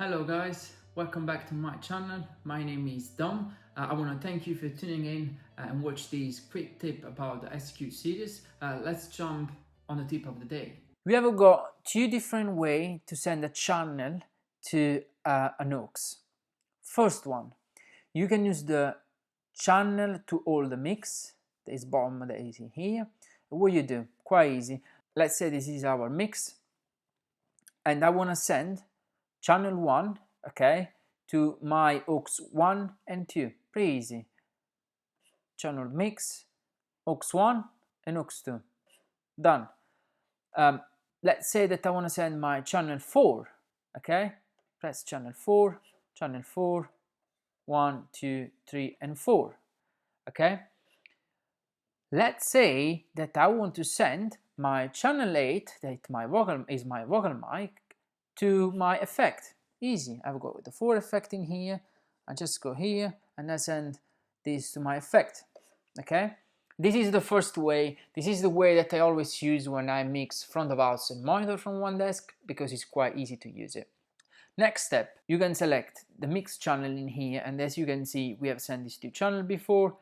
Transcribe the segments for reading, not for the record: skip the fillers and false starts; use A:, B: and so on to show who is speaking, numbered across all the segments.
A: Hello guys, welcome back to my channel. My name is Dom. I want to thank you for tuning in and watch this quick tip about the SQ series. Let's jump on the tip of the day.
B: We have got two different ways to send a channel to an aux. First one, you can use the channel to all the mix. This bottom that is in here. What you do, quite easy. Let's say this is our mix and I want to send channel 1, okay, to my aux 1 and 2. Pretty easy. Channel mix, aux 1 and aux 2. Done. Let's say that I want to send my channel 4, okay? Press channel 4, 1, 2, 3, and 4, okay? Let's say that I want to send my channel 8, that is my vocal mic, to my effect. Easy. I've got the 4 effect in here. I just go here and I send this to my effect, okay? This is the first way. This is the way that I always use when I mix front of house and monitor from one desk, because it's quite easy to use it. Next step, you can select the mix channel in here, and as you can see, we have sent these two channels before,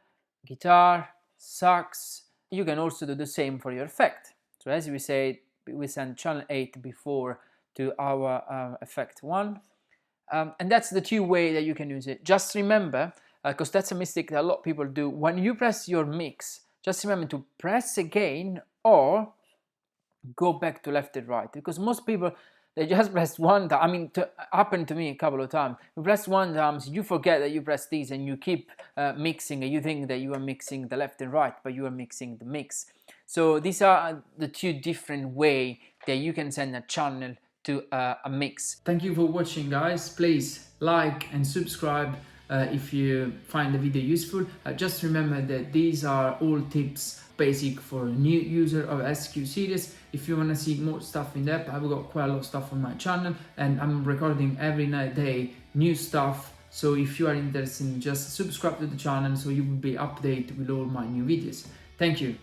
B: guitar, sax. You can also do the same for your effect. So as we said, we send channel 8 before to our effect 1. And that's the two way that you can use it. Just remember, because that's a mistake that a lot of people do, when you press your mix, just remember to press again or go back to left and right, because most people, they just press one time. I mean, it happened to me a couple of times. You press one time, you forget that you press these, and you keep mixing, and you think that you are mixing the left and right, but you are mixing the mix. So these are the two different ways that you can send a channel to a mix.
A: Thank you for watching guys. Please like and subscribe if you find the video useful. Just remember that these are all tips basic for a new user of SQ series. If you want to see more stuff in depth, I've got quite a lot of stuff on my channel and I'm recording every day new stuff. So if you are interested, just subscribe to the channel so you will be updated with all my new videos. Thank you.